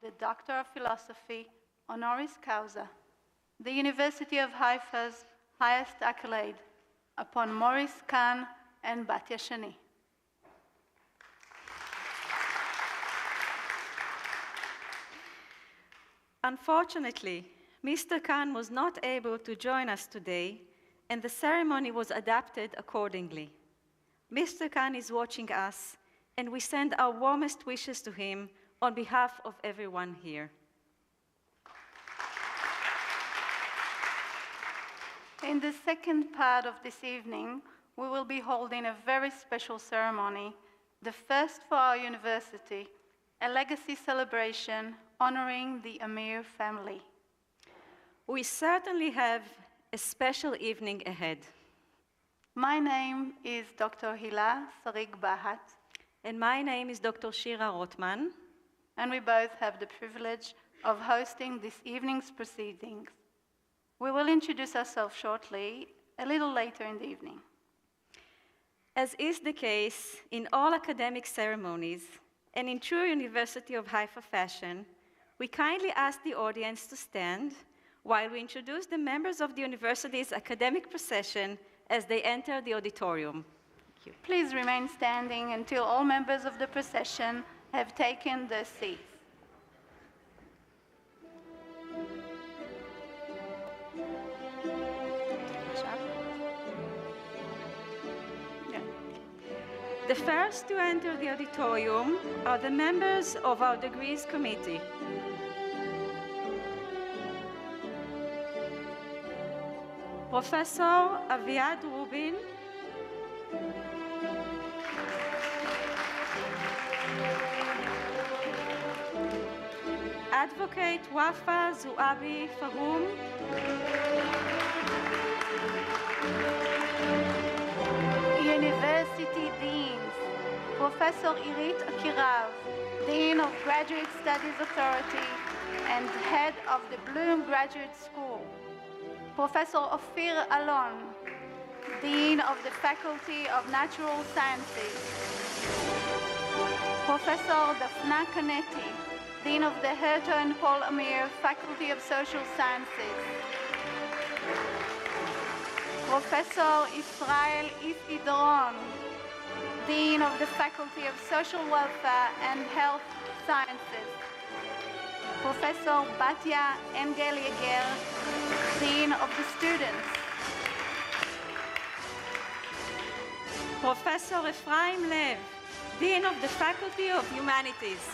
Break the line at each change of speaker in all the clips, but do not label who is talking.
the Doctor of Philosophy, Honoris Causa, the University of Haifa's highest accolade, upon Maurice Kahn and Batia Shani.
Unfortunately, Mr. Kahn was not able to join us today, and the ceremony was adapted accordingly. Mr. Kahn is watching us, and we send our warmest wishes to him on behalf of everyone here.
In the second part of this evening, we will be holding a very special ceremony, the first for our university, a legacy celebration honoring the Amir family.
We certainly have a special evening ahead.
My name is Dr. Hila Sarig-Bahat.
And my name is Dr. Shira Rotman.
And we both have the privilege of hosting this evening's proceedings. We will introduce ourselves shortly, a little later in the evening.
As is the case in all academic ceremonies, and in true University of Haifa fashion, we kindly ask the audience to stand while we introduce the members of the university's academic procession as they enter the auditorium. Thank you.
Please remain standing until all members of the procession have taken their seats.
The first to enter the auditorium are the members of our degrees committee. Professor Aviad Rubin, Advocate Wafa Zuabi Fahum,
University Deans, Professor Irit Akirav, Dean of Graduate Studies Authority and Head of the Bloom Graduate School, Professor Ophir Alon, Dean of the Faculty of Natural Sciences, Professor Dafna Canetti, Dean of the Herta and Paul Amir Faculty of Social Sciences, Professor Israel Isidron, Dean of the Faculty of Social Welfare and Health Sciences, Professor Batia Engelieger, Dean of the Students,
Professor Ephraim Lev, Dean of the Faculty of Humanities,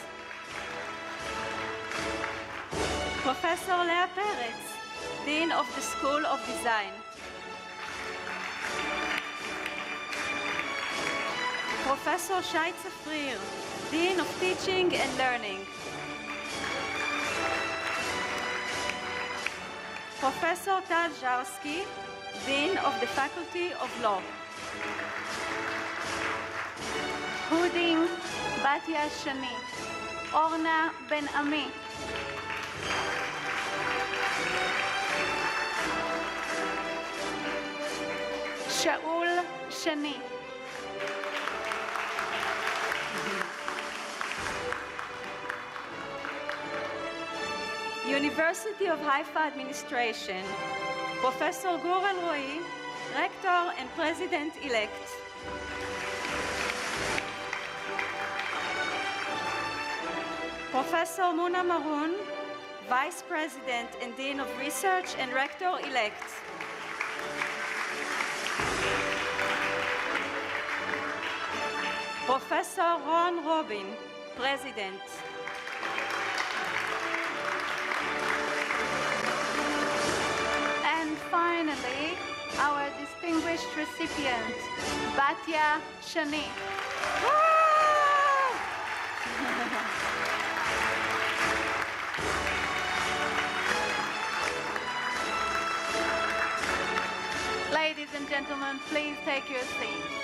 Professor Lea Peretz, Dean of the School of Design, Professor Shai Tzafrir, Dean of Teaching and Learning, Professor Tal Zharsky, Dean of the Faculty of Law,
Hudin Batia Shani, Orna Ben Ami, Shaul Shani,
University of Haifa Administration, Professor Gur El-Roi, Rector and President-elect, Professor Muna Maroon, Vice President and Dean of Research and Rector-elect, Professor Ron Robin, President,
and finally, our distinguished recipient, Batia Shani. Ladies and gentlemen, please take your seats.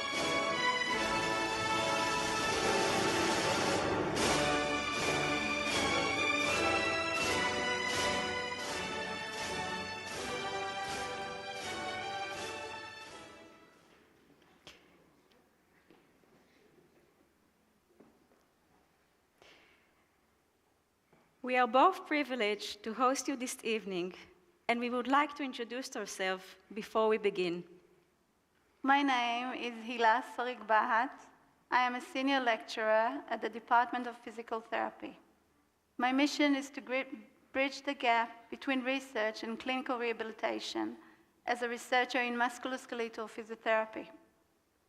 We are both privileged to host you this evening, and we would like to introduce ourselves before we begin.
My name is Hila Sarig-Bahat. I am a senior lecturer at the Department of Physical Therapy. My mission is to bridge the gap between research and clinical rehabilitation as a researcher in musculoskeletal physiotherapy.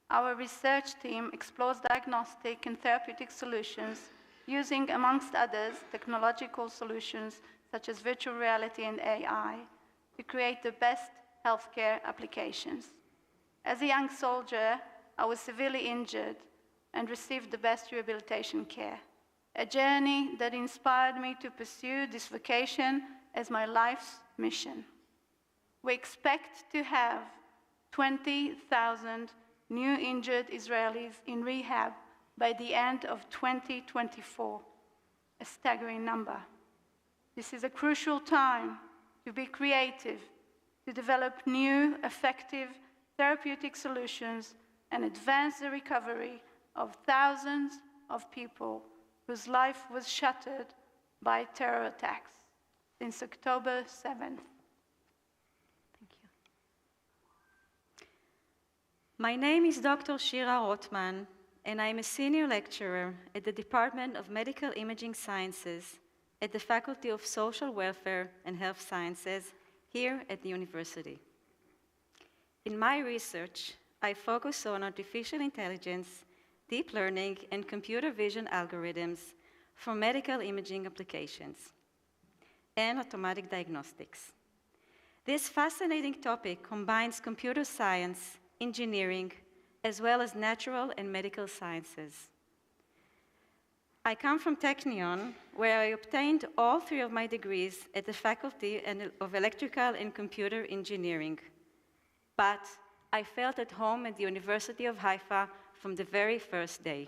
Our research team explores diagnostic and therapeutic solutions using, amongst others, technological solutions such as virtual reality and AI to create the best healthcare applications. As a young soldier, I was severely injured and received the best rehabilitation care, a journey that inspired me to pursue this vocation as my life's mission. We expect to have 20,000 new injured Israelis in rehab by the end of 2024, a staggering number. This is a crucial time to be creative, to develop new, effective therapeutic solutions and advance the recovery of thousands of people whose life was shattered by terror attacks since October 7th.
Thank you. My name is Dr. Shira Rotman, and I'm a senior lecturer at the Department of Medical Imaging Sciences at the Faculty of Social Welfare and Health Sciences here at the university. In my research, I focus on artificial intelligence, deep learning, and computer vision algorithms for medical imaging applications and automatic diagnostics. This fascinating topic combines computer science, engineering, as well as natural and medical sciences. I come from Technion, where I obtained all three of my degrees at the Faculty of Electrical and Computer Engineering. But I felt at home at the University of Haifa from the very first day.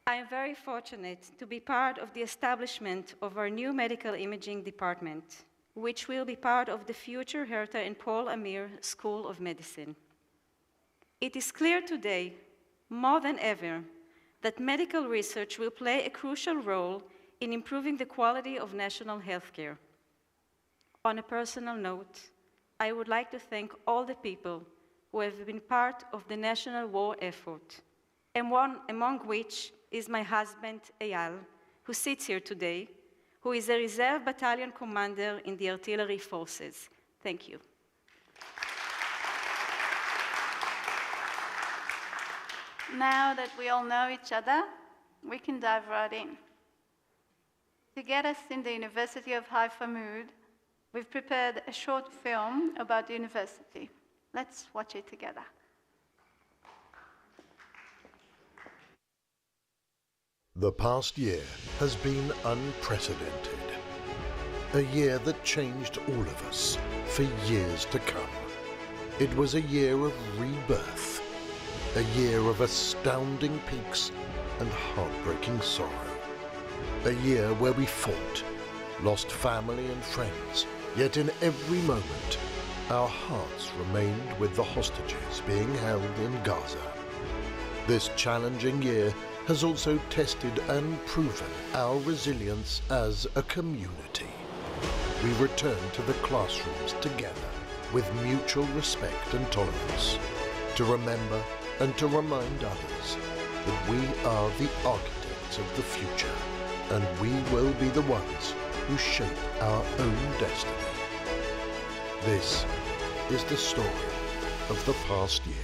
I am very fortunate to be part of the establishment of our new medical imaging department, which will be part of the future Herta and Paul Amir School of Medicine. It is clear today, more than ever, that medical research will play a crucial role in improving the quality of national healthcare. On a personal note, I would like to thank all the people who have been part of the national war effort, and one among which is my husband, Eyal, who sits here today, who is a reserve battalion commander in the artillery forces. Thank you.
Now that we all know each other, we can dive right in. To get us in the University of Haifa mood, we've prepared a short film about the university. Let's watch it together.
The past year has been unprecedented. A year that changed all of us for years to come. It was a year of rebirth, a year of astounding peaks and heartbreaking sorrow. A year where we fought, lost family and friends, yet in every moment, our hearts remained with the hostages being held in Gaza. This challenging year has also tested and proven our resilience as a community. We return to the classrooms together with mutual respect and tolerance, to remember and to remind others that we are the architects of the future, and we will be the ones who shape our own destiny. This is the story of the past year.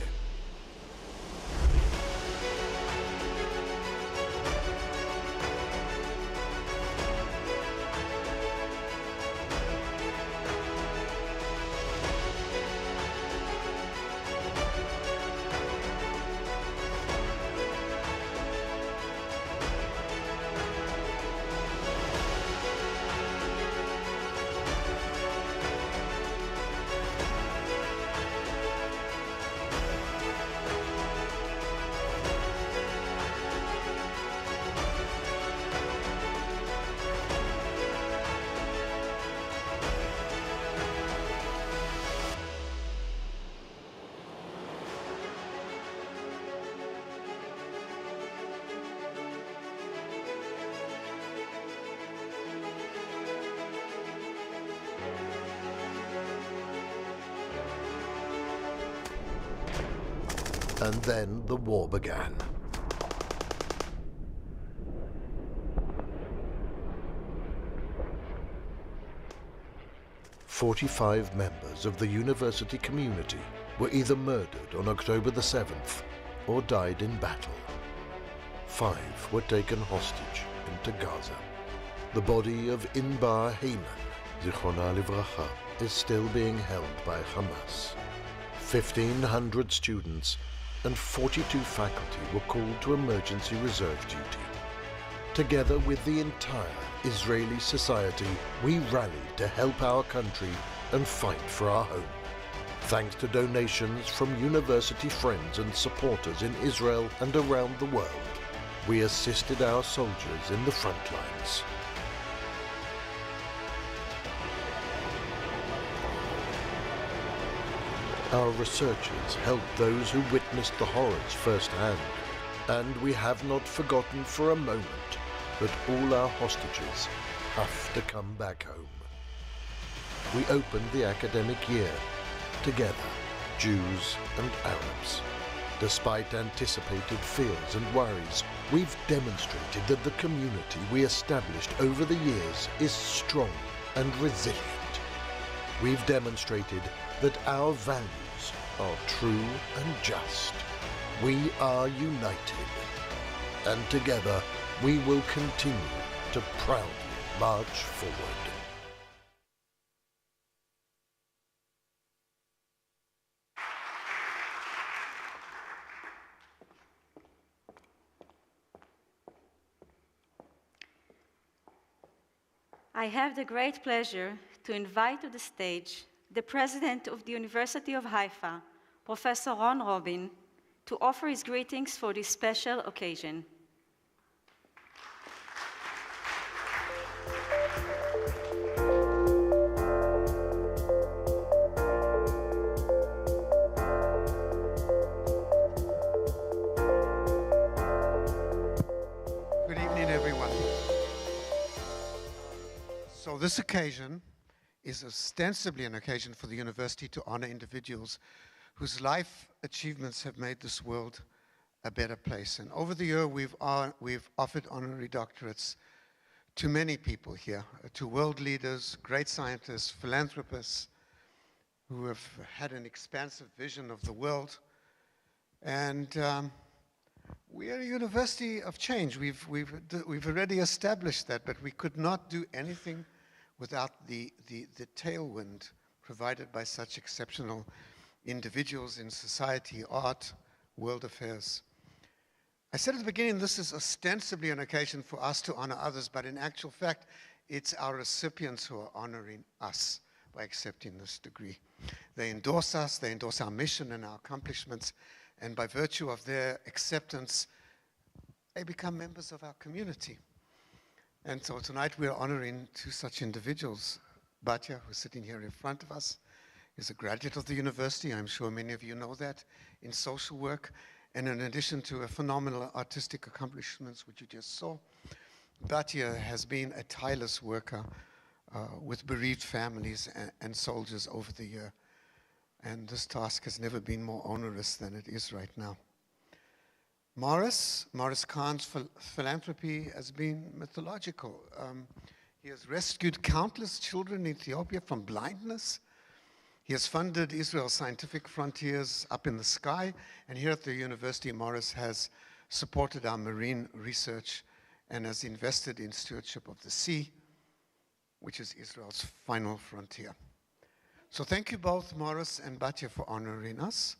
And then the war began. "45 members of the university community were either murdered on October the 7th or died in battle. 5 were taken hostage into Gaza. The body of Inbar Heyman, Zichronah Livracha, is still being held by Hamas. 1,500 students and 42 faculty were called to emergency reserve duty. Together with the entire Israeli society, we rallied to help our country and fight for our home. Thanks to donations from university friends and supporters in Israel and around the world, we assisted our soldiers in the front lines. Our researchers helped those who witnessed the horrors firsthand, and we have not forgotten for a moment that all our hostages have to come back home. We opened the academic year together, Jews and Arabs. Despite anticipated fears and worries, we've demonstrated that the community we established over the years is strong and resilient. We've demonstrated that our values are true and just. We are united, and together we will continue to proudly march forward.
I have the great pleasure to invite to the stage the President of the University of Haifa, Professor Ron Robin, to offer his greetings for this special occasion.
Good evening, everyone. So this occasion is ostensibly an occasion for the university to honor individuals whose life achievements have made this world a better place. And over the year, we've offered honorary doctorates to many people here, to world leaders, great scientists, philanthropists, who have had an expansive vision of the world. And we are a university of change. We've already established that, but we could not do anything without the tailwind provided by such exceptional individuals in society, art, world affairs. I said at the beginning, this is ostensibly an occasion for us to honor others, but in actual fact, it's our recipients who are honoring us by accepting this degree. They endorse us, they endorse our mission and our accomplishments, and by virtue of their acceptance, they become members of our community. And so tonight we're honoring 2 such individuals. Batia, who's sitting here in front of us, is a graduate of the university. I'm sure many of you know that, in social work. And in addition to a phenomenal artistic accomplishments, which you just saw, Batia has been a tireless worker with bereaved families and soldiers over the year. And this task has never been more onerous than it is right now. Morris Kahn's philanthropy has been mythological. He has rescued countless children in Ethiopia from blindness. He has funded Israel's scientific frontiers up in the sky. And here at the university, Morris has supported our marine research and has invested in stewardship of the sea, which is Israel's final frontier. So thank you both, Morris and Batia, for honoring us.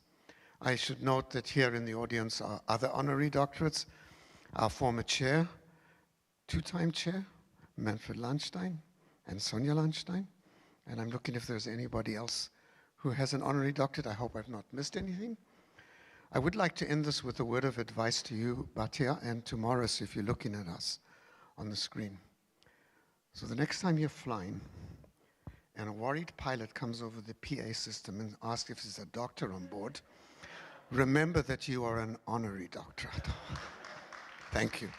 I should note that here in the audience are other honorary doctorates, our former chair, 2-time chair, Manfred Landstein and Sonja Landstein. And I'm looking if there's anybody else who has an honorary doctorate. I hope I've not missed anything. I would like to end this with a word of advice to you, Batia, and to Morris, if you're looking at us on the screen. So the next time you're flying and a worried pilot comes over the PA system and asks if there's a doctor on board, remember that you are an honorary doctorate. Thank you.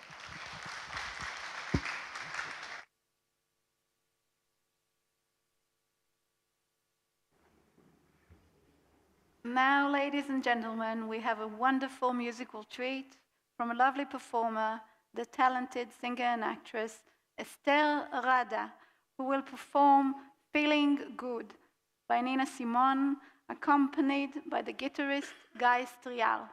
Now, ladies and gentlemen, we have a wonderful musical treat from a lovely performer, the talented singer and actress Esther Rada, who will perform Feeling Good by Nina Simone, accompanied by the guitarist Guy Strial.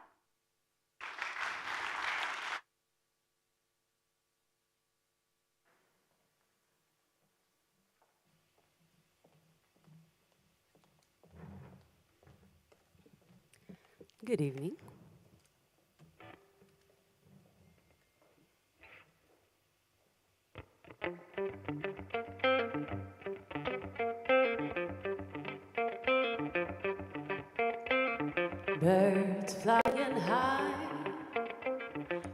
Good evening. Birds flying high,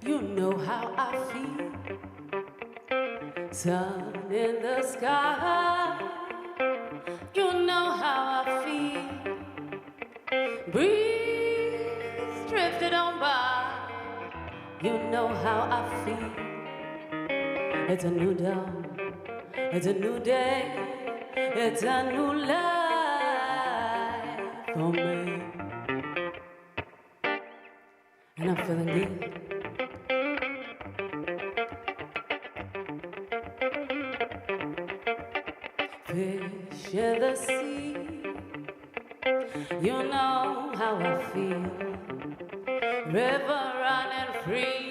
you know how I feel. Sun in the sky, you know how I feel. Breeze drifted on by, you know how I feel. It's a new dawn, it's a new day, it's a new life for me. And I'm feeling good. Fish in the sea, you know how I feel. River running free,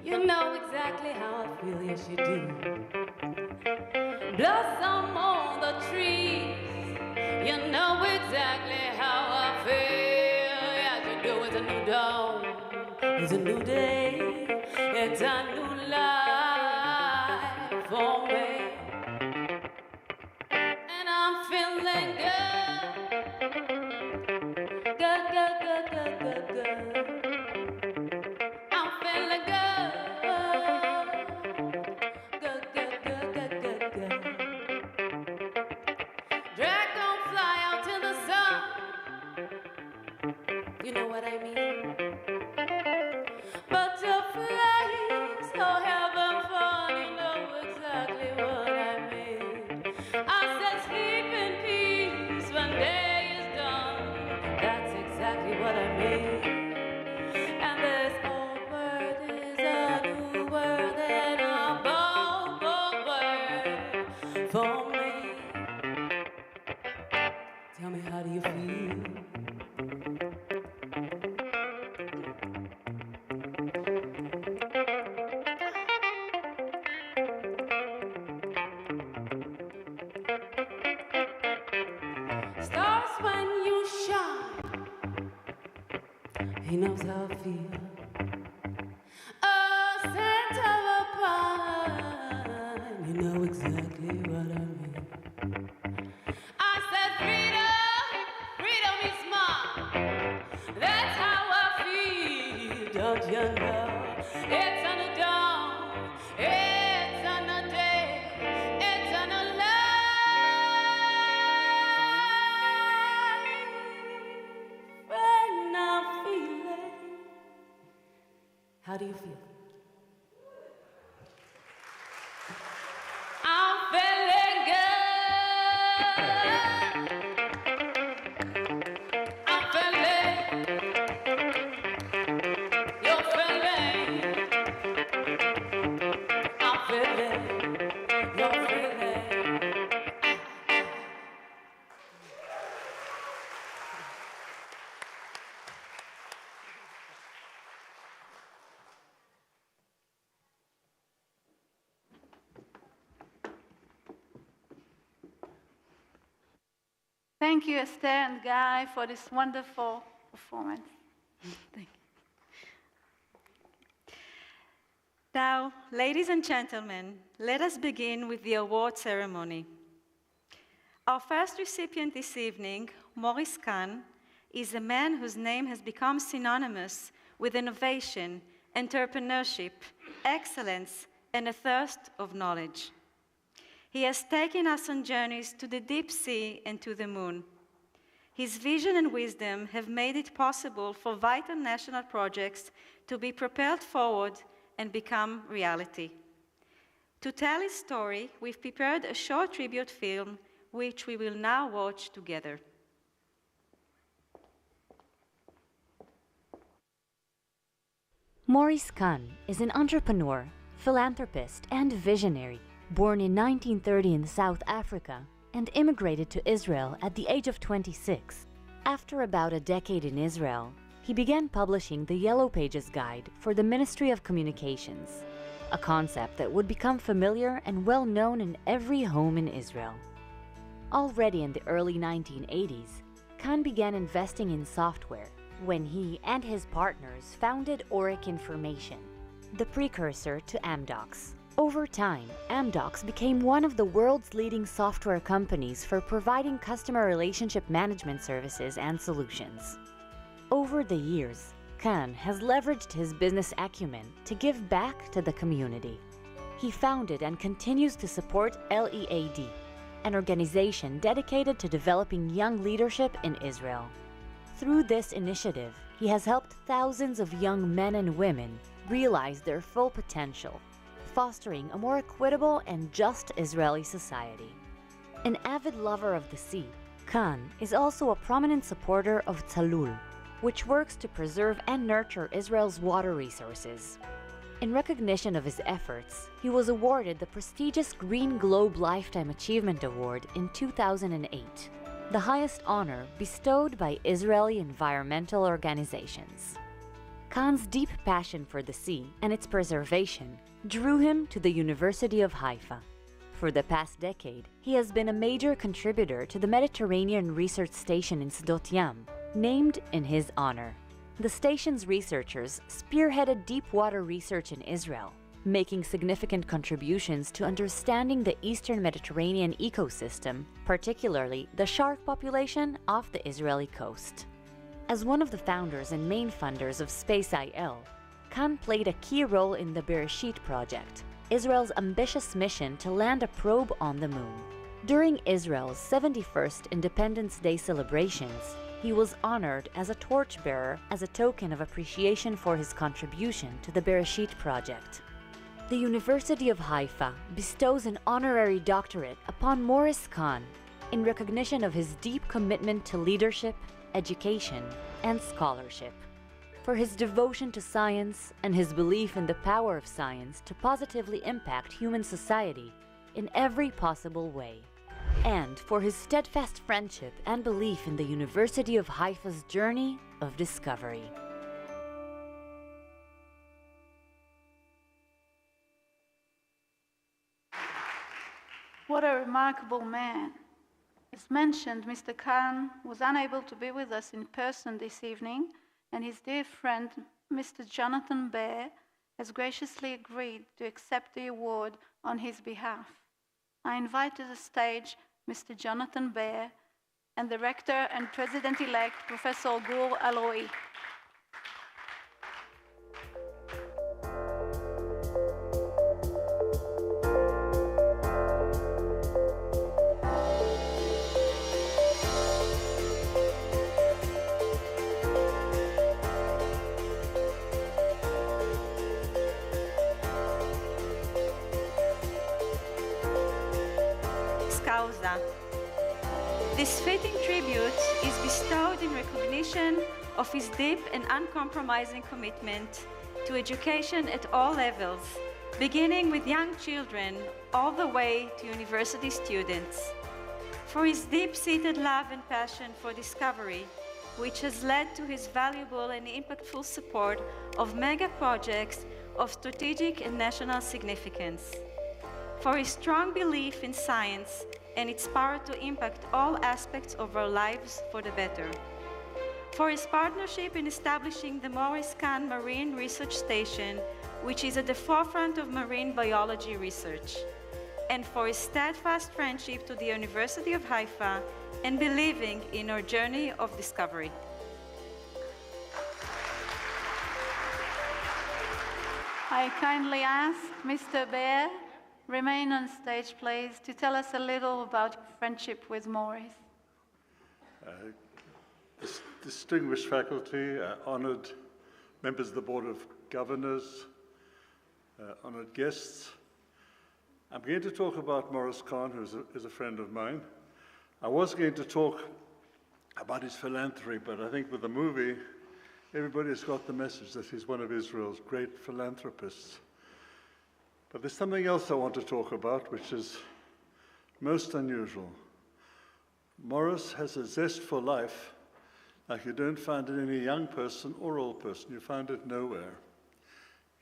you know exactly how I feel, yes you do. Blossom on the trees, you know exactly how I feel, yes you do. It's a new dawn, it's a new day, it's a new life for me. And I'm feeling good, good, good, good, good, good, good. I'm feeling good, good, good, good, good, good, good. Dragonfly out to the sun, you know what I mean? Butterflies, oh heaven fun, you know exactly what I mean. I said sleep in peace when day is done, that's exactly what I mean. And this old world is a new world and a bold, bold world for me. Tell me, how do you feel? Stars when you shine, he knows how I feel. A scent of a pine, you know exactly what I mean. I said freedom, freedom is mine. That's how I feel, don't you know? It's on the dawn, it's on the day, it's on the life. When I'm feeling, how do you feel? I'm feeling good. I'm feeling. You're feeling. I'm feeling. You're feeling.
Thank you, Esther and Guy, for this wonderful performance.
Thank you. Now, ladies and gentlemen, let us begin with the award ceremony. Our first recipient this evening, Honoris Kahn, is a man whose name has become synonymous with innovation, entrepreneurship, excellence, and a thirst of knowledge. He has taken us on journeys to the deep sea and to the moon. His vision and wisdom have made it possible for vital national projects to be propelled forward and become reality. To tell his story, we've prepared a short tribute film, which we will now watch together.
Maurice Kahn is an entrepreneur, philanthropist, and visionary, born in 1930 in South Africa and immigrated to Israel at the age of 26. After about a decade in Israel, he began publishing the Yellow Pages Guide for the Ministry of Communications, a concept that would become familiar and well known in every home in Israel. Already in the early 1980s, Kahn began investing in software when he and his partners founded Auric Information, the precursor to Amdocs. Over time, Amdocs became one of the world's leading software companies for providing customer relationship management services and solutions. Over the years, Kahn has leveraged his business acumen to give back to the community. He founded and continues to support LEAD, an organization dedicated to developing young leadership in Israel. Through this initiative, he has helped thousands of young men and women realize their full potential, fostering a more equitable and just Israeli society. An avid lover of the sea, Kahn is also a prominent supporter of Tzalul, which works to preserve and nurture Israel's water resources. In recognition of his efforts, he was awarded the prestigious Green Globe Lifetime Achievement Award in 2008, the highest honor bestowed by Israeli environmental organizations. Kahn's deep passion for the sea and its preservation drew him to the University of Haifa. For the past decade, he has been a major contributor to the Mediterranean Research Station in Sdot Yam, named in his honor. The station's researchers spearheaded deep water research in Israel, making significant contributions to understanding the Eastern Mediterranean ecosystem, particularly the shark population off the Israeli coast. As one of the founders and main funders of Space.il, Kahn played a key role in the Bereshit project, Israel's ambitious mission to land a probe on the moon. During Israel's 71st Independence Day celebrations, he was honored as a torchbearer as a token of appreciation for his contribution to the Bereshit project. The University of Haifa bestows an honorary doctorate upon Maurice Kahn in recognition of his deep commitment to leadership, education, and scholarship, for his devotion to science and his belief in the power of science to positively impact human society in every possible way, and for his steadfast friendship and belief in the University of Haifa's journey of discovery.
What a remarkable man. As mentioned, Mr. Kahn was unable to be with us in person this evening, and his dear friend, Mr. Jonathan Baer, has graciously agreed to accept the award on his behalf. I invite to the stage Mr. Jonathan Baer and the Rector and President-elect, Professor Gur Alroi.
This fitting tribute is bestowed in recognition of his deep and uncompromising commitment to education at all levels, beginning with young children all the way to university students. For his deep-seated love and passion for discovery, which has led to his valuable and impactful support of mega projects of strategic and national significance. For his strong belief in science and its power to impact all aspects of our lives for the better. For his partnership in establishing the Maurice Kahn Marine Research Station, which is at the forefront of marine biology research. And for his steadfast friendship to the University of Haifa and believing in our journey of discovery.
I kindly ask Mr. Baer, remain on stage, please, to tell us a little about your friendship with Maurice.
Distinguished faculty, honored members of the Board of Governors, honored guests. I'm going to talk about Maurice Kahn, who is a friend of mine. I was going to talk about his philanthropy, but I think with the movie, Everybody's got the message that he's one of Israel's great philanthropists. But there's something else I want to talk about, which is most unusual. Morris has a zest for life like you don't find it in any young person or old person. You find it nowhere.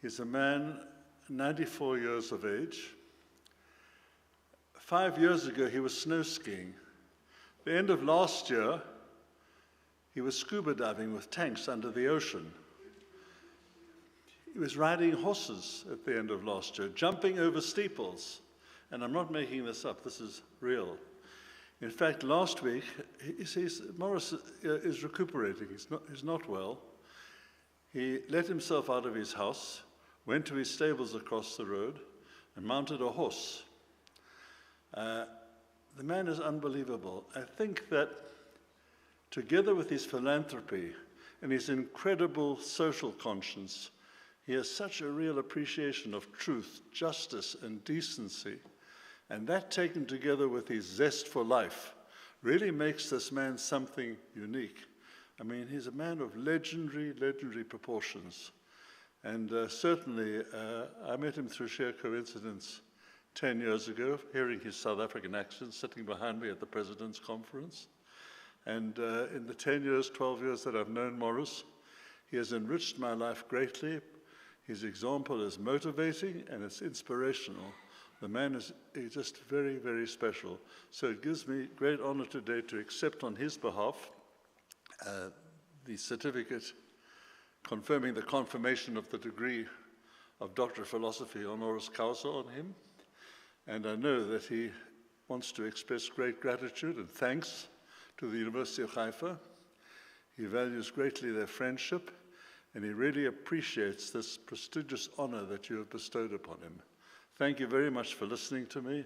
He's a man 94 years of age. 5 years ago, he was snow skiing. The end of last year, he was scuba diving with tanks under the ocean. He was riding horses at the end of last year, jumping over steeples. And I'm not making this up, this is real. In fact, last week, Morris is recuperating, he's not well. He let himself out of his house, went to his stables across the road, and mounted a horse. The man is unbelievable. I think that together with his philanthropy and his incredible social conscience, he has such a real appreciation of truth, justice, and decency. And that taken together with his zest for life really makes this man something unique. I mean, he's a man of legendary proportions. And certainly, I met him through sheer coincidence 10 years ago, hearing his South African accent, sitting behind me at the President's Conference. And in the 10 years, 12 years that I've known Morris, he has enriched my life greatly. His example is motivating and it's inspirational. The man is just very special. So it gives me great honor today to accept on his behalf the certificate confirming the confirmation of the degree of Doctor of Philosophy Honoris Causa on him. And I know that he wants to express great gratitude and thanks to the University of Haifa. He values greatly their friendship, and he really appreciates this prestigious honor that you have bestowed upon him. Thank you very much for listening to me.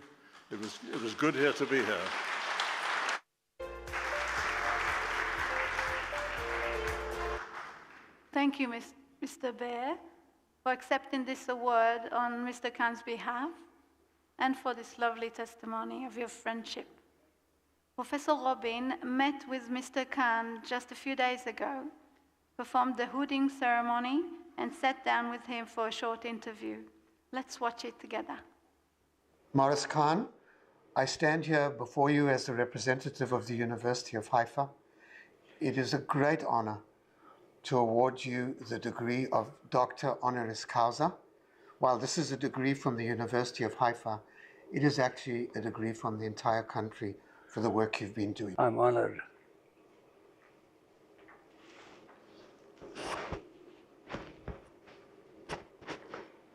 It was good here to be here.
Thank you, Mr. Bear, for accepting this award on Mr. Kahn's behalf and for this lovely testimony of your friendship. Professor Robin met with Mr. Kahn just a few days ago, performed the hooding ceremony, and sat down with him for a short interview. Let's watch it together.
Morris Kahn, I stand here before you as the representative of the University of Haifa. It is a great honor to award you the degree of Doctor Honoris Causa. While this is a degree from the University of Haifa, it is actually a degree from the entire country for the work you've been doing.
I'm honored.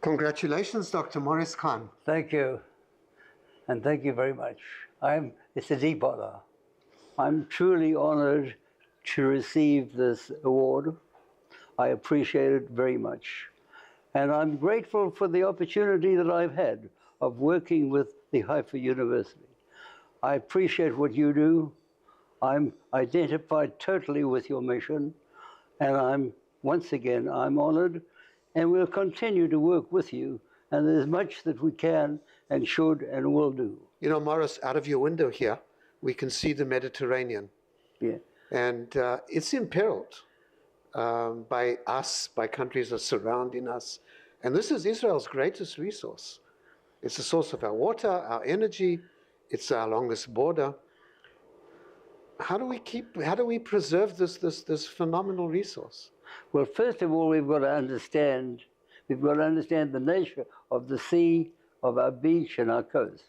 Congratulations, Dr. Morris Kahn.
Thank you. And thank you very much. It's a deep honor. I'm truly honored to receive this award. I appreciate it very much. And I'm grateful for the opportunity that I've had of working with the Haifa University. I appreciate what you do. I'm identified totally with your mission. And once again, I'm honored. And we'll continue to work with you. And there's much that we can and should and will do.
You know, Morris, out of your window here, we can see the Mediterranean.
Yeah.
And it's imperiled by us, by countries that are surrounding us. And this is Israel's greatest resource. It's the source of our water, our energy. It's our longest border. How do we preserve this phenomenal resource?
Well, first of all, we've got to understand the nature of the sea, of our beach and our coast.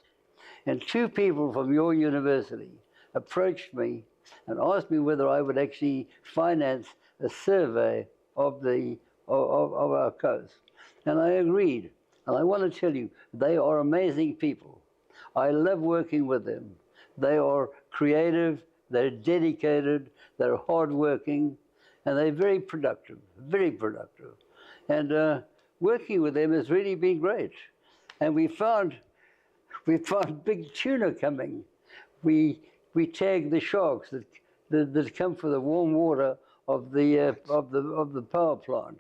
And two people from your university approached me and asked me whether I would actually finance a survey of our coast. And I agreed. And I want to tell you, they are amazing people. I love working with them. They are creative, they're dedicated, they're hardworking, and they're very productive, very productive. And working with them has really been great. And we found big tuna coming. We tagged the sharks that come for the warm water of the power plant.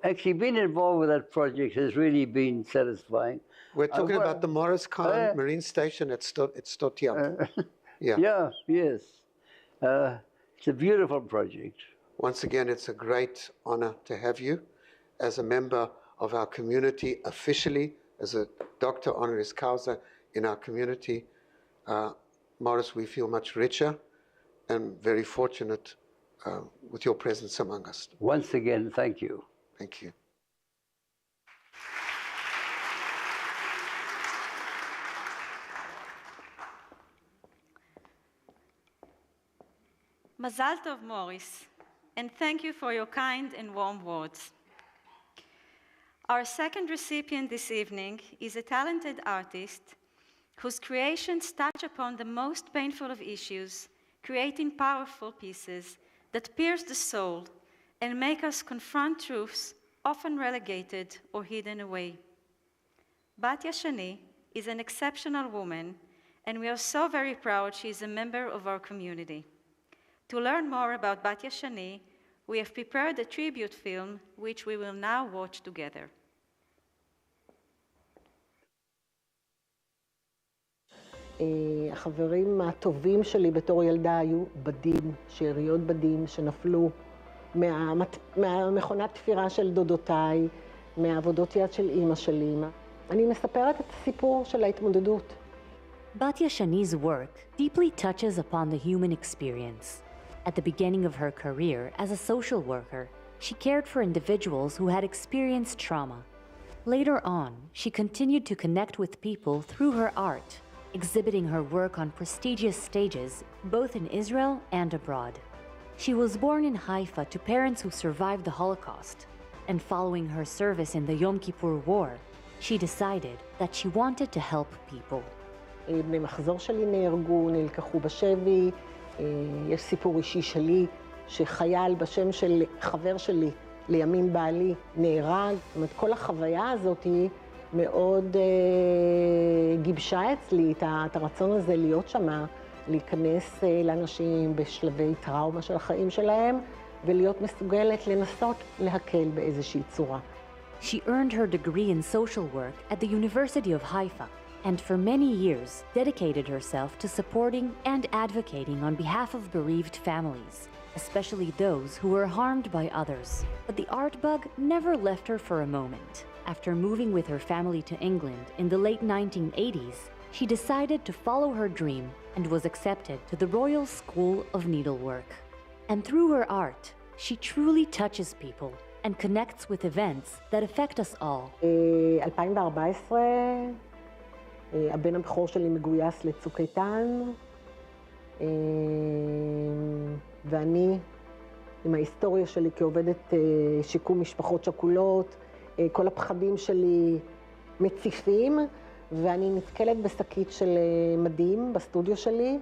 Actually, being involved with that project has really been satisfying.
We're talking about the Morris Kahn Marine Station at Stotyam.
Yeah, yes. It's a beautiful project.
Once again, it's a great honor to have you as a member of our community officially, as a Doctor Honoris Causa in our community. Morris, we feel much richer and very fortunate with your presence among us.
Once again, thank you.
Thank you.
Mazal tov, Morris, and thank you for your kind and warm words. Our second recipient this evening is a talented artist whose creations touch upon the most painful of issues, creating powerful pieces that pierce the soul and make us confront truths often relegated or hidden away. Batia Shani is an exceptional woman, and we are so very proud she is a member of our community. To learn more about Batia Shani, we have prepared a tribute film, which we will now watch together.
החברים הטובים שלי בתור ילדה היו בדים, שאריות בדים שנפלו מהמכונת תפירה של דודותיי, מהעבודות יד של אימא שלי. אני מספרת את הסיפור של ההתמודדות.
Batia Shani's work deeply touches upon the human experience. At the beginning of her career as a social worker, she cared for individuals who had experienced trauma. Later on, she continued to connect with people through her art, exhibiting her work on prestigious stages both in Israel and abroad. She was born in Haifa to parents who survived the Holocaust, and following her service in the Yom Kippur War, she decided that she wanted to help people.
בני מחזור שלי נהרגו, נלקחו בשבי. יש סיפור אישי שלי שחייל בשם של חבר שלי, לימים בעלי, נהרג. זאת אומרת, כל החוויה הזאת היא מאוד גיבשה אצלי את הרצון הזה להיות שמה, להיכנס לאנשים בשלבי טראומה של החיים שלהם, ולהיות מסוגלת לנסות להקל באיזושהי צורה.
She earned her degree in social work at the University of Haifa, and for many years dedicated herself to supporting and advocating on behalf of bereaved families, especially those who were harmed by others. But the art bug never left her for a moment. After moving with her family to England in the late 1980s, she decided to follow her dream and was accepted to the Royal School of Needlework. And through her art, she truly touches people and connects with events that affect us all.
2014, הבן הבכור שלי מגויס לצוק איתן, ואני, עם ההיסטוריה שלי כעובדת שיקום משפחות שכולות, כל הפחדים שלי מציפים, ואני נתקלת בשקית של מדים בסטודיו שלי,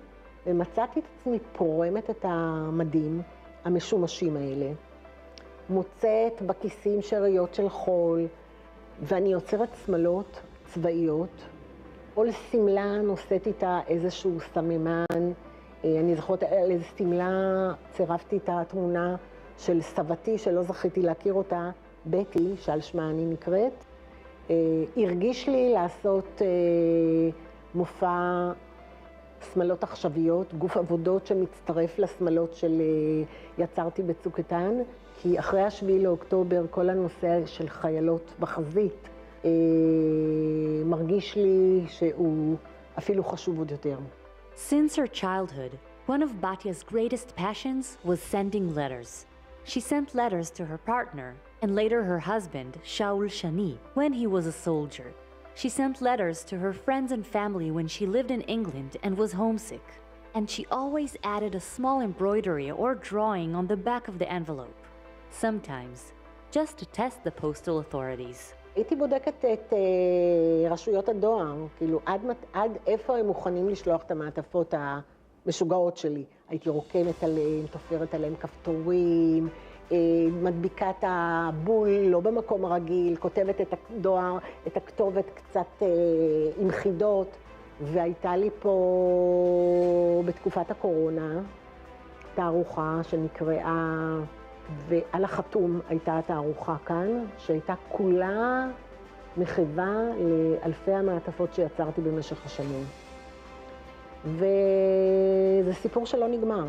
ומצאתי את עצמי פורמת את המדים המשומשים האלה. מוצאת בכיסים שאריות של חול, ואני יוצרת שמלות צבאיות. כל סמלה נושאת איתה איזשהו סממן. אני זוכרת על איזו סמלה צירפתי את התמונה של סבתי, שלא זכיתי להכיר אותה, בטי, שעל שמה אני נקראת. הרגיש לי לעשות מופע שמלות עכשוויות, גוף עבודות שמצטרף לשמלות של יצרתי בצוק איתן, כי אחרי ה7 לאוקטובר כל הנושא של חיילות בחזית מרגיש לי שהוא אפילו חשוב עוד יותר.
Since her childhood, one of Batia's greatest passions was sending letters. She sent letters to her partner and later her husband, Shaul Shani, when he was a soldier. She sent letters to her friends and family when she lived in England and was homesick. And she always added a small embroidery or drawing on the back of the envelope, sometimes just to test the postal authorities.
הייתי בודקת את רשויות הדואר, כאילו עד איפה הם מוכנים לשלוח את המעטפות המשוגעות שלי. הייתי רוקמת עליהם, תופרת עליהם כפתורים, מדביקה את הבול לא במקום הרגיל, כותבת את הדואר, את הכתובת קצת עם חידות, והייתה לי פה בתקופת הקורונה תערוכה שנקראה, ועל החתום הייתה התערוכה כאן, שהייתה כולה מחווה לאלפי המעטפות שיצרתי במשך השנים. וזה סיפור שלא נגמר.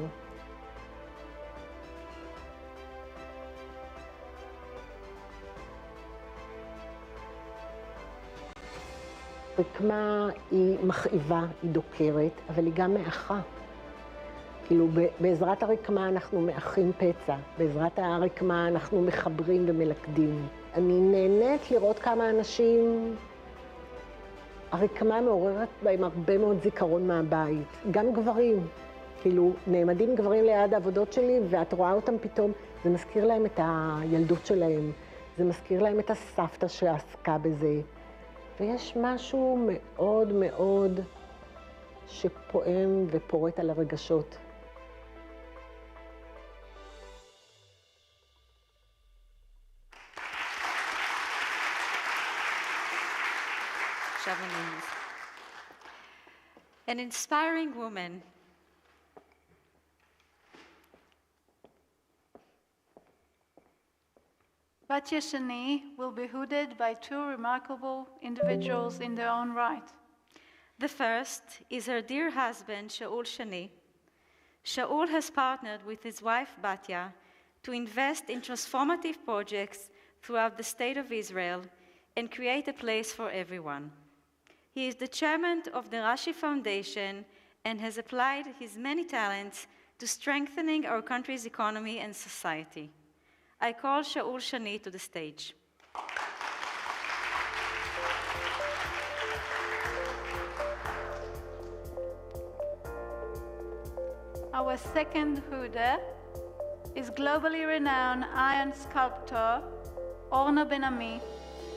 רקמה היא מכאיבה, היא דוקרת, אבל היא גם מאחה. כאילו, בעזרת הרקמה אנחנו מאחים פצע, בעזרת הרקמה אנחנו מחברים ומלכדים. אני נהנית לראות כמה אנשים, הרקמה מעוררת בהם הרבה מאוד זיכרון מהבית, גם גברים. כאילו, נעמדים גברים ליד העבודות שלי, ואת רואה אותם פתאום, זה מזכיר להם את הילדות שלהם, זה מזכיר להם את הסבתא שעסקה בזה. ויש משהו מאוד מאוד שפועם ופורט על הרגשות.
An inspiring woman.
Batia Shani will be hooded by two remarkable individuals in their own right.
The first is her dear husband, Shaul Shani. Shaul has partnered with his wife, Batia, to invest in transformative projects throughout the state of Israel and create a place for everyone. He is the chairman of the Rashi Foundation and has applied his many talents to strengthening our country's economy and society. I call Shaul Shani to the stage.
Our second Huda is globally renowned iron sculptor Orna Ben-Ami,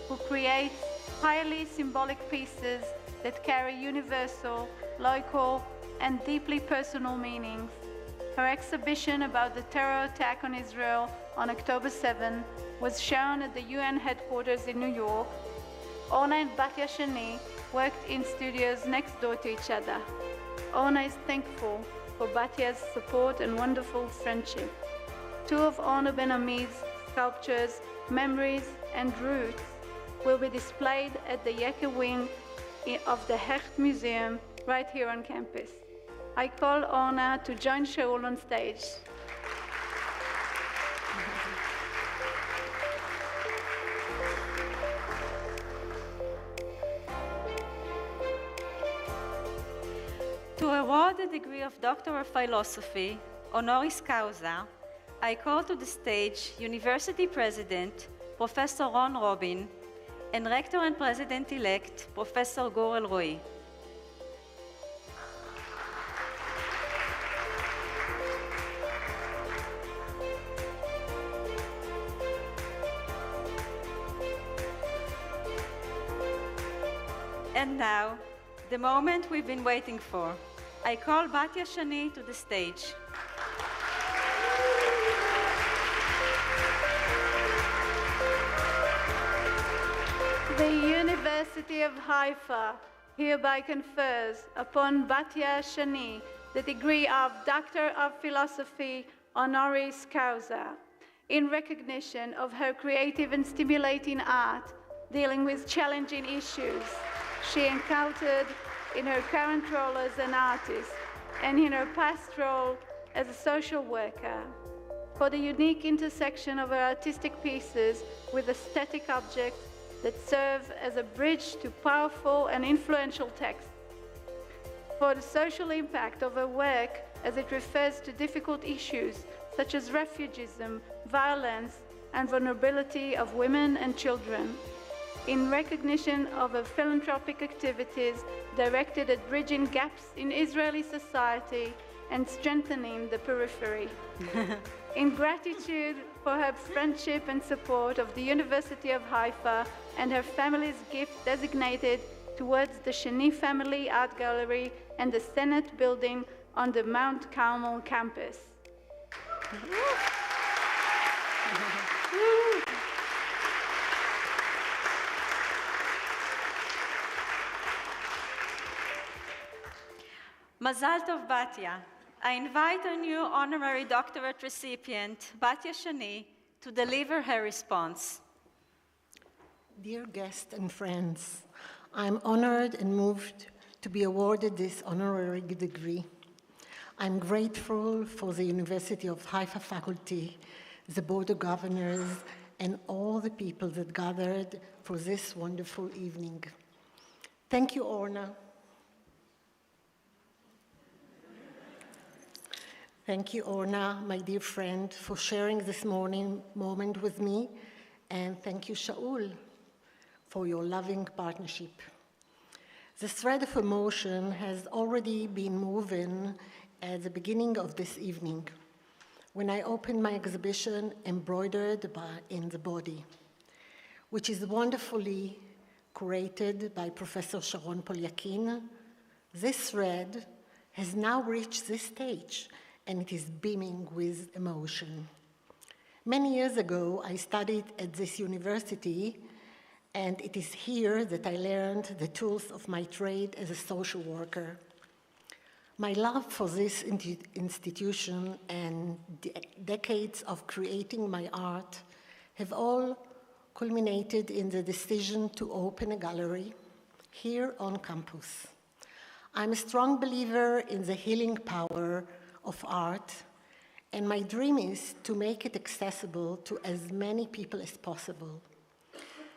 who creates highly symbolic pieces that carry universal, local, and deeply personal meanings. Her exhibition about the terror attack on Israel on October 7 was shown at the UN headquarters in New York. Orna and Batia Shani worked in studios next door to each other. Orna is thankful for Batia's support and wonderful friendship. Two of Orna Ben-Ami's sculptures, Memories and Roots, will be displayed at the Yeke wing of the Hecht Museum right here on campus. I call Orna to join Shaul on stage.
To award the degree of Doctor of Philosophy, Honoris Causa, I call to the stage University President, Professor Ron Robin, and Rector and President-elect, Professor Gorel Roy. And now, the moment we've been waiting for. I call Batia Shani to the stage.
The University of Haifa hereby confers upon Batia Shani the degree of Doctor of Philosophy Honoris Causa in recognition of her creative and stimulating art dealing with challenging issues she encountered in her current role as an artist and in her past role as a social worker, for the unique intersection of her artistic pieces with aesthetic objects that serve as a bridge to powerful and influential texts, for the social impact of her work as it refers to difficult issues such as refugeeism, violence, and vulnerability of women and children, in recognition of her philanthropic activities directed at bridging gaps in Israeli society and strengthening the periphery. In gratitude for her friendship and support of the University of Haifa and her family's gift designated towards the Shani Family Art Gallery and the Senate building on the Mount Carmel campus.
Mazal Tov Batia. I invite our new honorary doctorate recipient, Batia Shani, to deliver her response.
Dear guests and friends, I'm honored and moved to be awarded this honorary degree. I'm grateful for the University of Haifa faculty, the Board of Governors, and all the people that gathered for this wonderful evening.
Thank you, Orna. Thank you, Orna, my dear friend, for sharing this moment with me. And thank you, Shaul, for your loving partnership. The thread of emotion has already been moving at the beginning of this evening, when I opened my exhibition, Embroidered in the Body, which is wonderfully curated by Professor Sharon Polyakin. This thread has now reached this stage, and it is beaming with emotion. Many years ago, I studied at this university, and it is here that I learned the tools of my trade as a social worker. My love for this institution and decades of creating my art have all culminated in the decision to open a gallery here on campus. I'm a strong believer in the healing power of art, and my dream is to make it accessible to as many people as possible.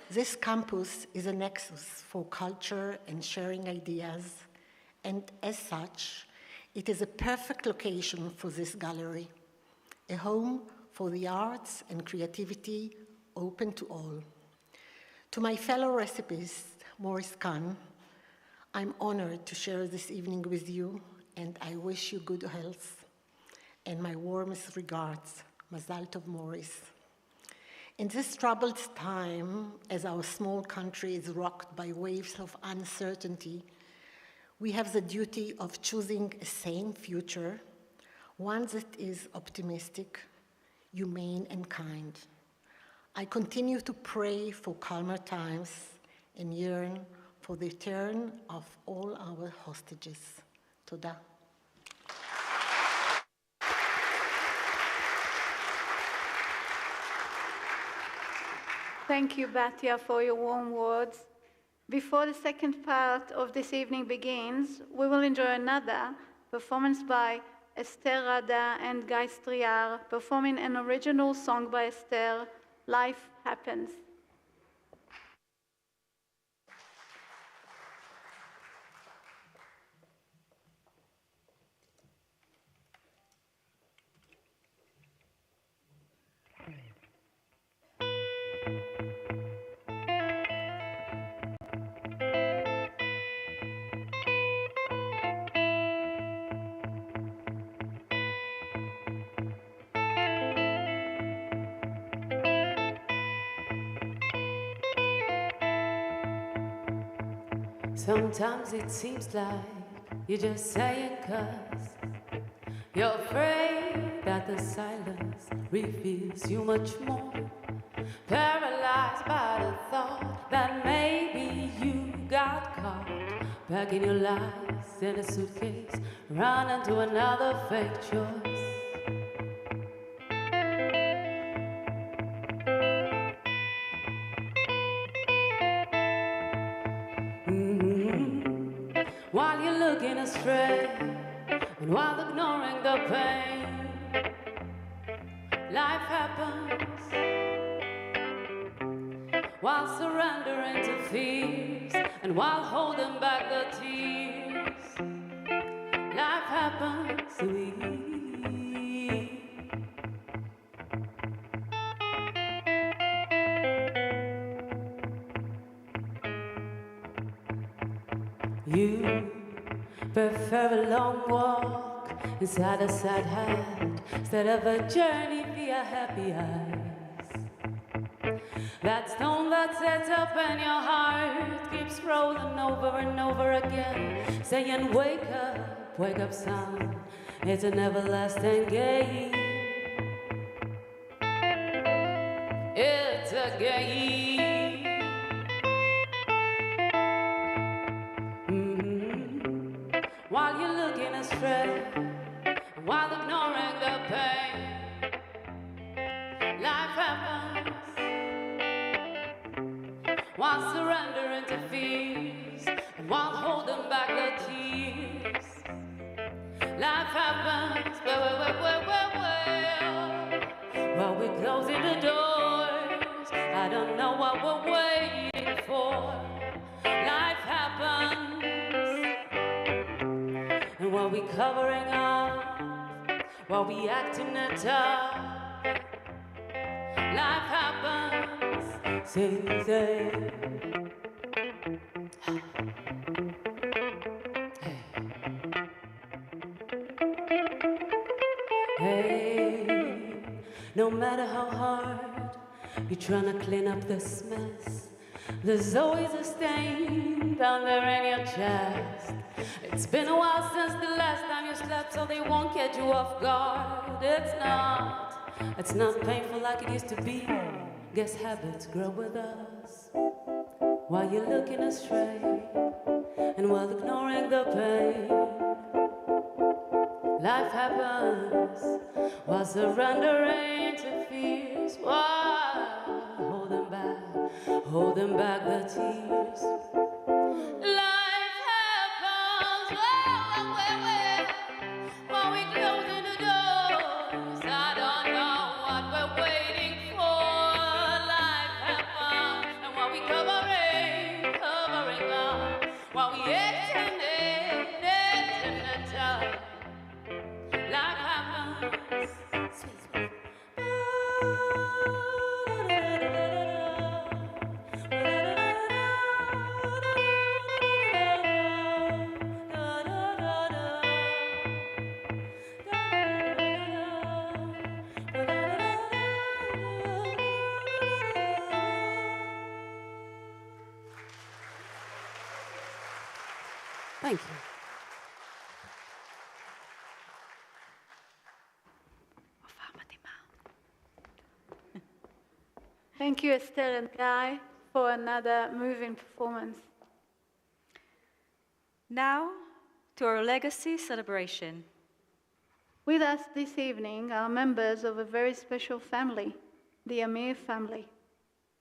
This campus is a nexus for culture and sharing ideas, and as such, it is a perfect location for this gallery, a home for the arts and creativity open to all. To my fellow recipist, Honoris Causa, I'm honored to share this evening with you, and I wish you good health and my warmest regards. Mazal Tov, Morris. In this troubled time, as our small country is rocked by waves of uncertainty, we have the duty of choosing a sane future, one that is optimistic, humane, and kind. I continue to pray for calmer times and yearn for the return of all our hostages. Toda.
Thank you, Batia, for your warm words. Before the second part of this evening begins, we will enjoy another performance by Esther Rada and Guy Striar, performing an original song by Esther, Life Happens.
Sometimes it seems like you're just saying 'cause you're afraid that the silence reveals you much more. Paralyzed by the thought that maybe you got caught packing your lies in a suitcase, running to another fake choice. While you're looking astray and while ignoring the pain, life happens. While surrendering to fears and while holding back the tears, life happens to me. You prefer a long walk inside a sad hat instead of a journey via happy eyes. That stone that sets up in your heart keeps rolling over and over again, saying wake up son, it's an everlasting game. It's a game. While you're looking astray, while ignoring the pain, life happens. While surrendering to fears, and while holding back the tears, life happens. While we're closing the doors, I don't know what we're waiting for. Life happens. while we covering up, while we acting it up. Life happens, say. Hey, no matter how hard you're trying to clean up this mess, there's always a stain down there in your chest. It's been a while since the last time you slept, so they won't catch you off guard. It's not painful like it used to be. Guess habits grow with us while you're looking astray and while ignoring the pain. Life happens while surrendering to fears, while holding back the tears. Life happens while we closing the doors. I don't know what we're waiting for. Life happens, and while we covering up, while we acting it up. Life happens. Thank you.
Thank you, Esther and Guy, for another moving performance.
Now, to our legacy celebration.
With us this evening are members of a very special family, the Amir family.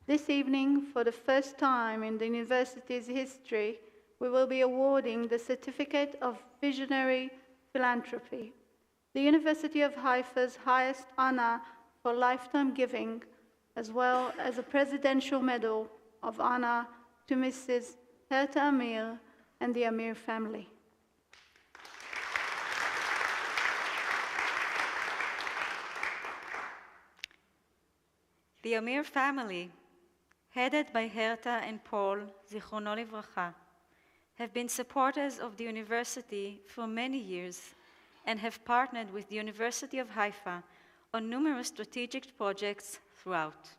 This evening, for the first time in the university's history, we will be awarding the Certificate of Visionary Philanthropy, the University of Haifa's highest honor for lifetime giving, as well as a Presidential Medal of Honor to Mrs. Herta Amir and the Amir family.
The Amir family, headed by Herta and Paul, Zichrono Livracha, have been supporters of the university for many years and have partnered with the University of Haifa on numerous strategic projects throughout.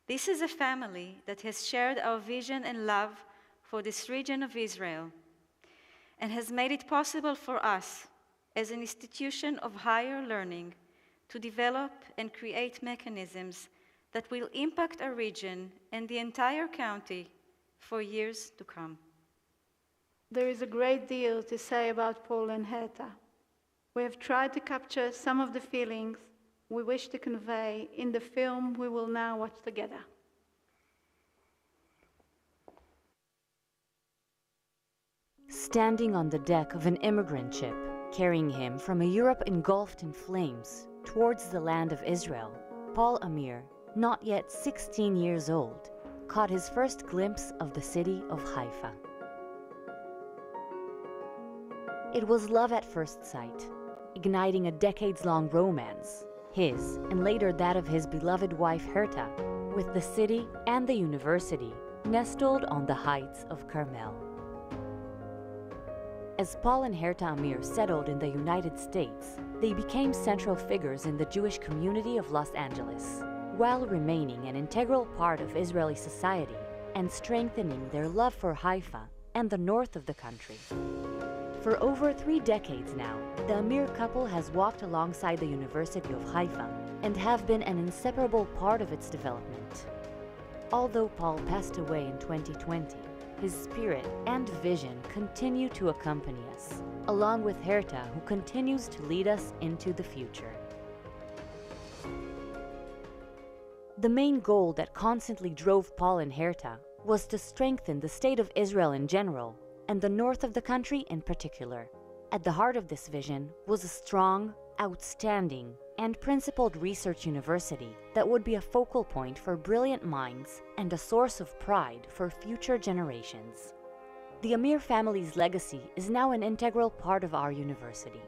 This is a family that has shared our vision and love for this region of Israel and has made it possible for us, as an institution of higher learning, to develop and create mechanisms that will impact our region and the entire county for years to come.
There is a great deal to say about Paul and Herta. We have tried to capture some of the feelings we wish to convey in the film we will now watch together.
Standing on the deck of an immigrant ship, carrying him from a Europe engulfed in flames towards the land of Israel, Paul Amir, not yet 16 years old, caught his first glimpse of the city of Haifa. It was love at first sight, igniting a decades-long romance, his and later that of his beloved wife Herta, with the city and the university nestled on the heights of Carmel. As Paul and Herta Amir settled in the United States, they became central figures in the Jewish community of Los Angeles, while remaining an integral part of Israeli society and strengthening their love for Haifa and the north of the country. For over 3 decades now, the Amir couple has walked alongside the University of Haifa and have been an inseparable part of its development. Although Paul passed away in 2020, his spirit and vision continue to accompany us, along with Herta, who continues to lead us into the future. The main goal that constantly drove Paul and Herta was to strengthen the state of Israel in general, and the north of the country in particular. At the heart of this vision was a strong, outstanding, and principled research university that would be a focal point for brilliant minds and a source of pride for future generations. The Amir family's legacy is now an integral part of our university.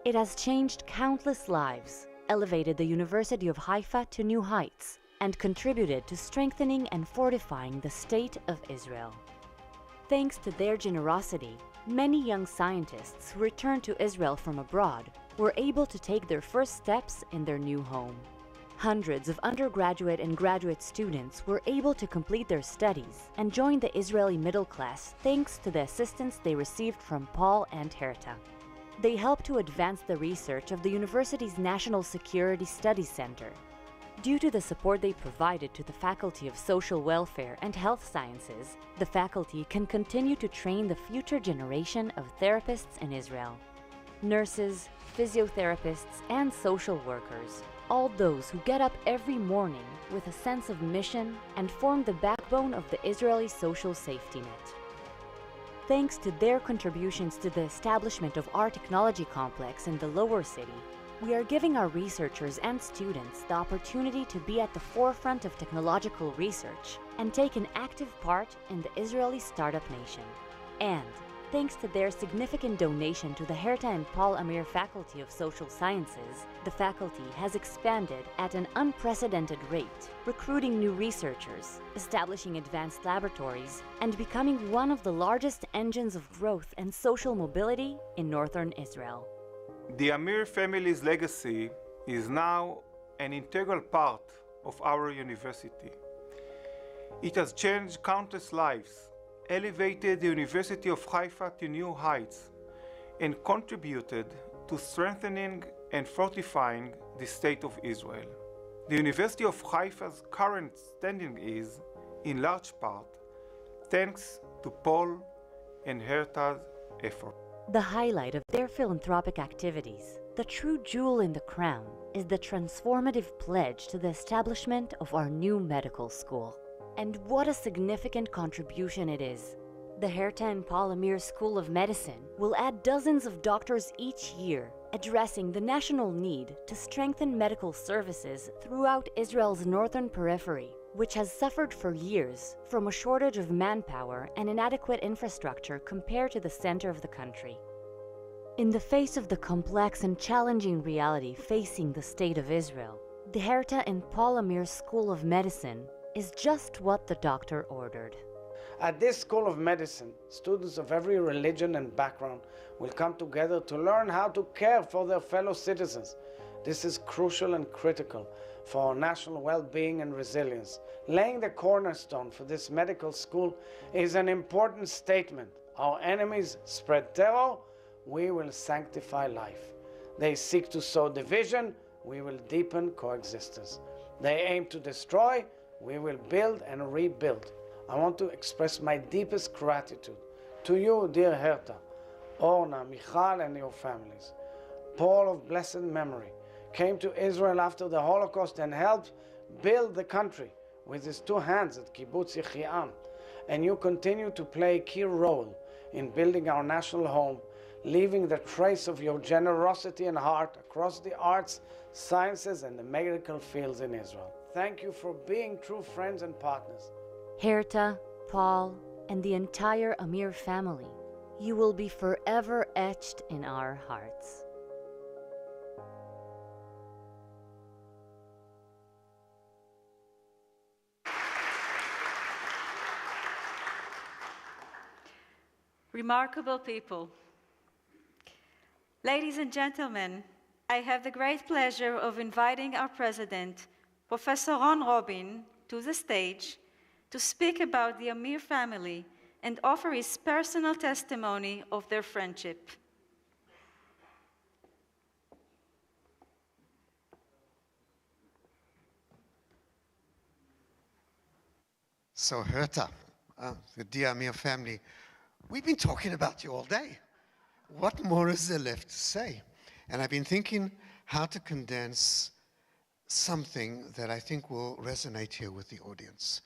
It has changed countless lives, elevated the University of Haifa to new heights, and contributed to strengthening and fortifying the State of Israel. Thanks to their generosity, many young scientists who returned to Israel from abroad were able to take their first steps in their new home. Hundreds of undergraduate and graduate students were able to complete their studies and join the Israeli middle class thanks to the assistance they received from Paul and Herta. They helped to advance the research of the university's National Security Studies Center. Due to the support they provided to the Faculty of Social Welfare and Health Sciences, the faculty can continue to train the future generation of therapists in Israel. Nurses, physiotherapists, and social workers, all those who get up every morning with a sense of mission and form the backbone of the Israeli social safety net. Thanks to their contributions to the establishment of our technology complex in the lower city, we are giving our researchers and students the opportunity to be at the forefront of technological research and take an active part in the Israeli startup nation. And thanks to their significant donation to the Herta and Paul Amir Faculty of Social Sciences, the faculty has expanded at an unprecedented rate, recruiting new researchers, establishing advanced laboratories, and becoming one of the largest engines of growth and social mobility in northern Israel.
The Amir family's legacy is now an integral part of our university. It has changed countless lives, elevated the University of Haifa to new heights, and contributed to strengthening and fortifying the State of Israel. The University of Haifa's current standing is, in large part, thanks to Paul and Herta's effort.
The highlight of their philanthropic activities, the true jewel in the crown, is the transformative pledge to the establishment of our new medical school. And what a significant contribution it is. The Herta and Paul Amir School of Medicine will add dozens of doctors each year, addressing the national need to strengthen medical services throughout Israel's northern periphery, which has suffered for years from a shortage of manpower and inadequate infrastructure compared to the center of the country. In the face of the complex and challenging reality facing the State of Israel, the Herta and Paul Amir School of Medicine is just what the doctor ordered.
At this School of Medicine, students of every religion and background will come together to learn how to care for their fellow citizens. This is crucial and critical for our national well-being and resilience. Laying the cornerstone for this medical school is an important statement. Our enemies spread terror, we will sanctify life. They seek to sow division, we will deepen coexistence. They aim to destroy, we will build and rebuild. I want to express my deepest gratitude to you, dear Herta, Orna, Michal, and your families. Paul of blessed memory came to Israel after the Holocaust and helped build the country with his two hands at Kibbutz Yechiam. And you continue to play a key role in building our national home, leaving the trace of your generosity and heart across the arts, sciences, and the medical fields in Israel. Thank you for being true friends and partners.
Herta, Paul, and the entire Amir family, you will be forever etched in our hearts.
Remarkable people. Ladies and gentlemen, I have the great pleasure of inviting our president, Professor Ron Robin, to the stage to speak about the Amir family and offer his personal testimony of their friendship.
So Herta, the dear Amir family, we've been talking about you all day. What more is there left to say? And I've been thinking how to condense something that I think will resonate here with the audience.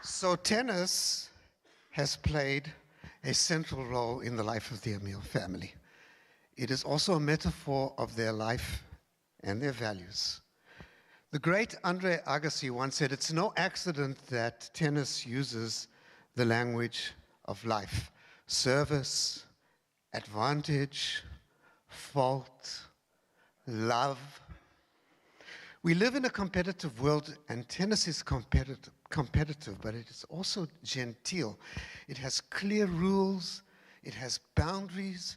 So tennis has played a central role in the life of the Amir family. It is also a metaphor of their life and their values. The great Andre Agassi once said, "It's no accident that tennis uses the language of life. Service, advantage, fault, love." We live in a competitive world, and tennis is competitive, but it is also genteel. It has clear rules, it has boundaries.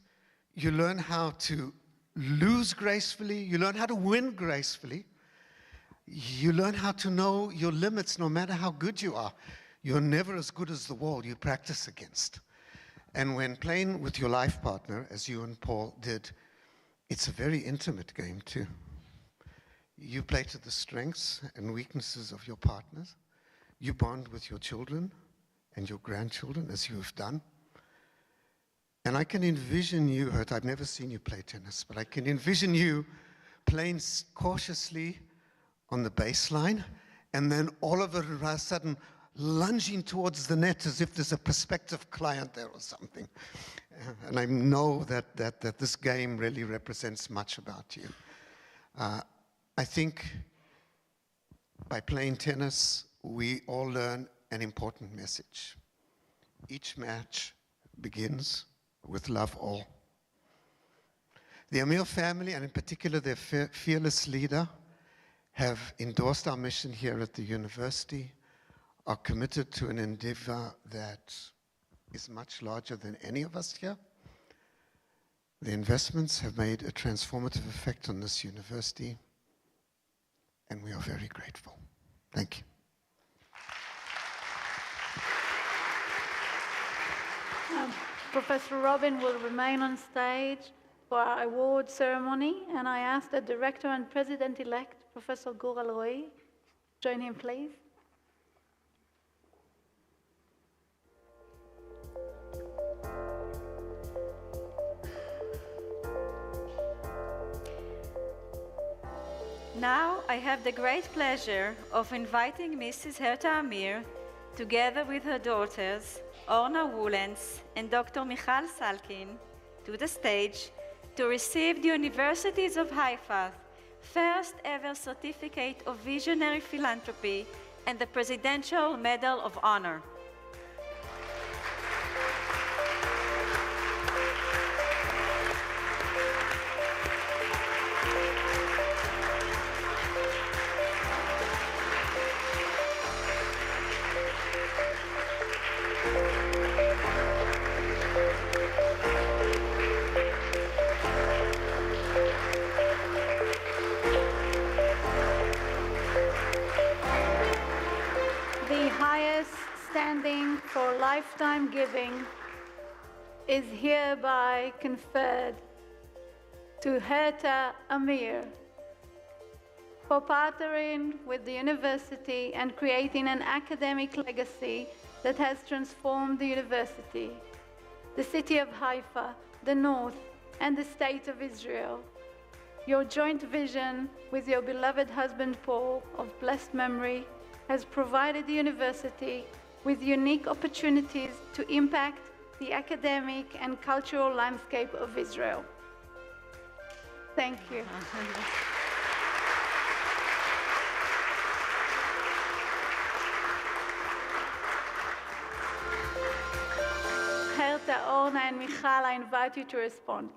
You learn how to lose gracefully, you learn how to win gracefully. You learn how to know your limits no matter how good you are. You're never as good as the wall you practice against. And when playing with your life partner, as you and Paul did, it's a very intimate game too. You play to the strengths and weaknesses of your partners. You bond with your children and your grandchildren, as you have done. And I can envision you, Hert, I've never seen you play tennis, but I can envision you playing cautiously on the baseline, and then all of a sudden lunging towards the net as if there's a prospective client there or something. And I know that this game really represents much about you. I think by playing tennis, we all learn an important message. Each match begins with love all. The Amir family, and in particular their fearless leader, have endorsed our mission here at the university, are committed to an endeavor that is much larger than any of us here. The investments have made a transformative effect on this university, and we are very grateful. Thank you.
Professor Robin will remain on stage for our award ceremony, and I ask the Director and President-elect, Professor Gur Alroi, join him, please.
Now I have the great pleasure of inviting Mrs. Herta Amir, together with her daughters, Orna Woolens and Dr. Michal Salkin, to the stage to receive the Universities of Haifa first ever Certificate of Visionary Philanthropy and the Presidential Medal of Honor.
For lifetime giving is hereby conferred to Herta Amir for partnering with the university and creating an academic legacy that has transformed the university, the city of Haifa, the North, and the state of Israel. Your joint vision with your beloved husband Paul, of blessed memory, has provided the university with unique opportunities to impact the academic and cultural landscape of Israel. Thank you. Herta, Orna, and Michal, I invite you to respond.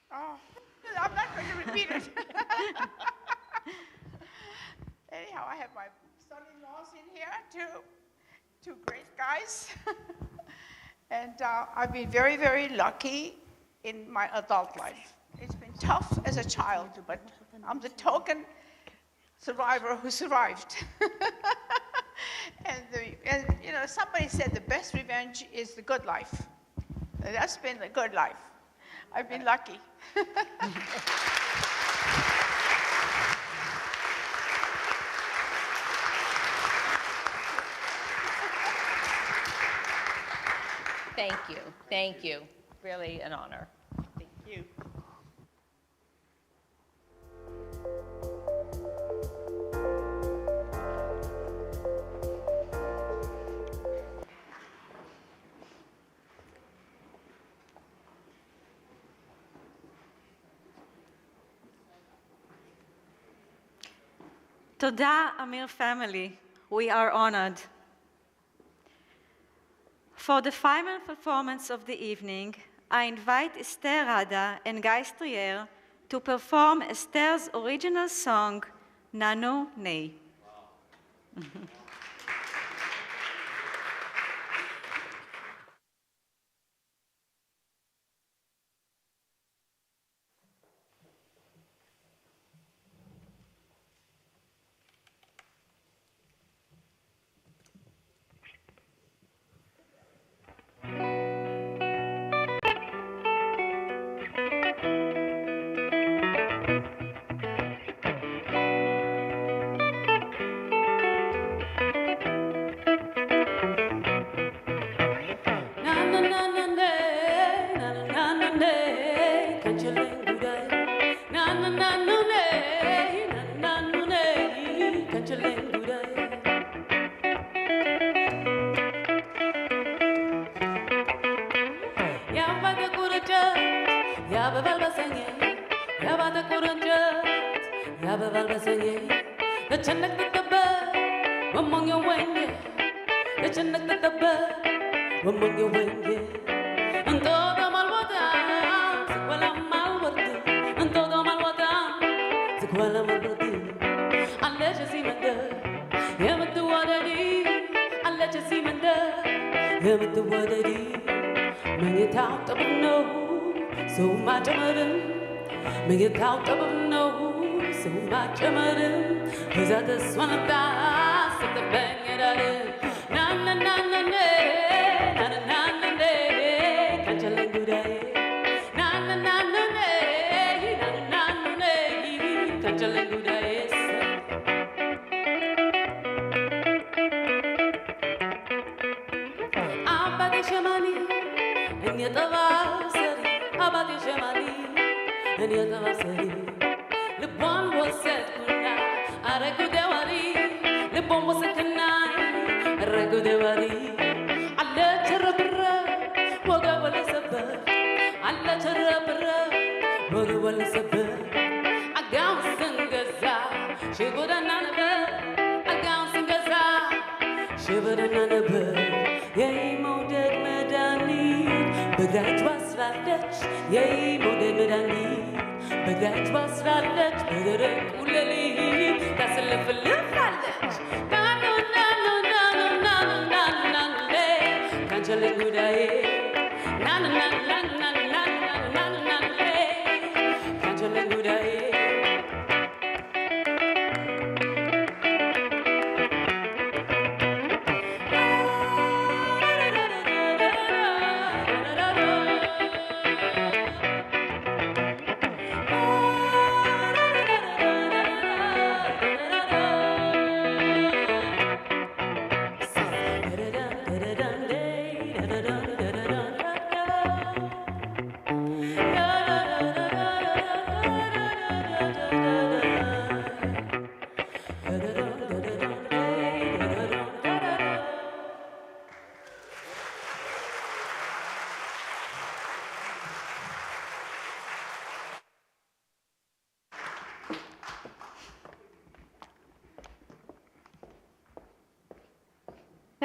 Oh, I'm not going to repeat it. Anyhow, I have my son-in-laws in here, two great guys. And I've been very, very lucky in my adult life. It's been tough as a child, but I'm the token survivor who survived. and you know, somebody said the best revenge is the good life. And that's been the good life. I've been lucky.
Thank you. Thank you. Really an honor.
Thank you.
Toda, Amir family. We are honored. For the final performance of the evening, I invite Esther Rada and Guy Strier to perform Esther's original song, Nanu Nei.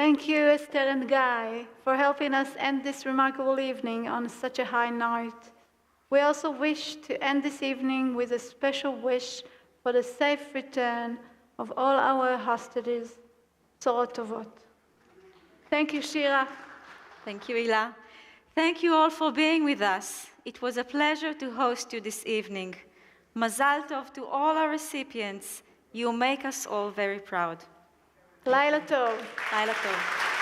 Thank you, Esther and Guy, for helping us end this remarkable evening on such a high note. We also wish to end this evening with a special wish for the safe return of all our hostages. Bשורות טובות. Thank you, Shira.
Thank you, Ila. Thank you all for being with us. It was a pleasure to host you this evening. Mazal tov to all our recipients. You make us all very proud.
Laila tov.
Laila tov.